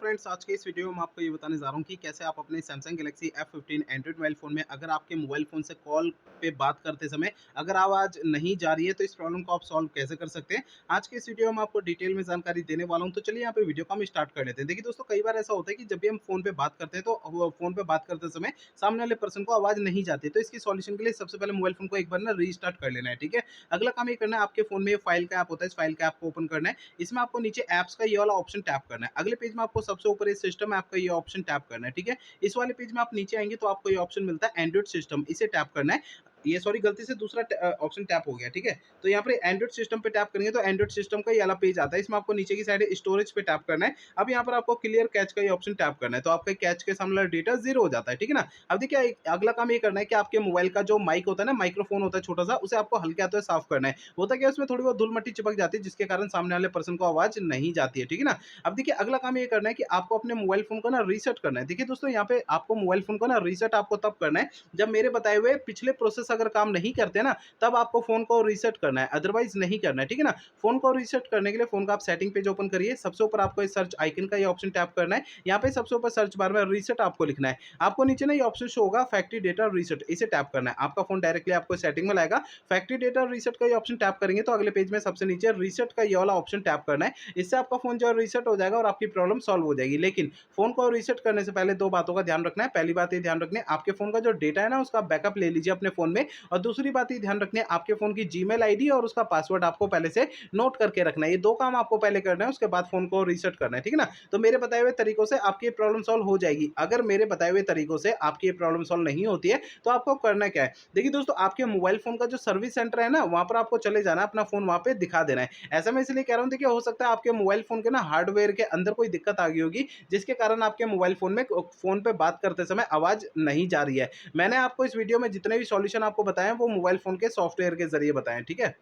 Friends, आज के इस वीडियो में मैं आपको ये बताने जा रहा हूँ कि कैसे आप अपने Samsung Galaxy F15 Android mobile phone में अगर आपके मोबाइल फ़ोन से कॉल पे बात करते समय अगर आवाज़ नहीं जा रही है, तो इस प्रॉब्लम को आप सॉल्व कैसे कर सकते हैं। आज के इस वीडियो में आपको डिटेल में जानकारी देने वाला हूँ, तो चलिए यहाँ पे वीडियो को हम स्टार्ट कर लेते हैं। देखिए दोस्तों, कई बार ऐसा होता है कि जब भी हम फ़ोन पे बात करते हैं, तो वो फ़ोन पे बात करते समय सामने वाले पर्सन को आवाज़ नहीं जाती। तो इसकी सॉल्यूशन के लिए सबसे पहले मोबाइल फ़ोन को एक बार ना रीस्टार्ट कर लेना है, ठीक है। अगला काम ये करना है, आपके फ़ोन में ये फाइल का ऐप होता है, इस फाइल का ऐप को ओपन करना है। इसमें आपको नीचे ऐप्स का ये वाला ऑप्शन टैप करना है। अगले पेज में आपको सबसे ऊपर इस सिस्टम ऐप का ये ऑप्शन टैप करना है, ठीक है। इस वाले पेज में आप नीचे आएँगे तो आपको ये ऑप्शन मिलता है एंड्रॉइड सिस्टम, इसे टैप करना है। ये सॉरी, गलती से दूसरा ऑप्शन टैप हो गया, ठीक है। तो यहाँ पे एंड्रॉइड सिस्टम पे टैप करेंगे तो एंड्रॉइड सिस्टम का ये वाला पेज आता है। इसमें आपको नीचे की साइड स्टोरेज पे टैप करना है। अब यहाँ पर आपको क्लियर कैच का ये ऑप्शन टैप करना है, तो आपका कैच के सामने वाला डेटा 0 हो जाता है, ठीक है ना। अब देखिए अगला काम ये करना है कि आपके मोबाइल का जो माइक होता है ना, माइक्रोफोन होता है छोटा-सा, उसे आपको हल्के हाथों से साफ करना है। होता क्या है, उसमें थोड़ी बहुत धूल-मट्टी चिपक जाती है, जिसके कारण सामने वाले पर्सन को आवाज़ नहीं जाती है, ठीक है ना। अब देखिए अगला काम ये करना है कि आपको अपने मोबाइल फ़ोन को ना रीसेट करना है। देखिए दोस्तों, यहाँ पे आपको मोबाइल फ़ोन को ना रीसेट आपको तब करना है जब मेरे बताए हुए पिछले प्रोसेस अगर काम नहीं करते ना, तब आपको फ़ोन को रीसेट करना है, अदरवाइज़ नहीं करना है, ठीक है ना। फ़ोन को रीसेट करने के लिए फ़ोन का आप सेटिंग पेज ओपन करिए। सबसे ऊपर आपको इस सर्च आइकन का ये ऑप्शन टैप करना है। यहाँ पे सबसे ऊपर सर्च बार में रीसेट आपको लिखना है। आपको नीचे ना ये ऑप्शन शो होगा फैक्ट्री डेटा रीसेट, इसे टैप करना है। आपका फ़ोन डायरेक्टली आपको सेटिंग में लाएगा। फैक्ट्री डेटा रीसेट का ये ऑप्शन टैप करेंगे तो अगले पेज में सबसे नीचे रीसेट का ये वाला ऑप्शन टैप करना है। इससे आपका फ़ोन जो है रीसेट हो जाएगा और आपकी प्रॉब्लम सॉल्व हो जाएगी। लेकिन फ़ोन को रीसेट करने से पहले 2 बातों का ध्यान रखना है। पहली बात ये ध्यान रखनी है, आपके फ़ोन का जो डेटा है ना, उसका बैकअप ले लीजिए अपने फ़ोन में। और दूसरी बात ये ध्यान रखनी है, आपके फ़ोन की जीमेल आईडी और उसका पासवर्ड आपको पहले से नोट करके रखना है। ये 2 काम आपको पहले करना है, उसके बाद फ़ोन को रीसेट करना है, ठीक है ना? तो मेरे बताए हुए तरीकों से आपकी ये प्रॉब्लम सॉल्व हो जाएगी। अगर मेरे बताए हुए तरीकों से आपकी ये प्रॉब्लम सॉल्व नहीं होती है, तो आपको करना क्या है? देखिए दोस्तों, आपके मोबाइल फ़ोन का जो सर्विस सेंटर है ना, वहाँ पर आपको चले जाना है, अपना फ़ोन वहाँ पे दिखा देना है। ऐसा मैं इसलिए कह रहा हूँ, देखिए हो सकता है आपके मोबाइल फ़ोन के ना हार्डवेयर के अंदर कोई दिक्कत आ गई होगी, जिसके कारण आपके मोबाइल फ़ोन में फ़ोन पे बात करते समय आवाज़ नहीं जा रही है। मैंने आपको इस वीडियो में जितने भी सॉल्यूशन आपको बताए हैं, वो मोबाइल फ़ोन के सॉफ्टवेयर के ज़रिए बताए हैं, ठीक है?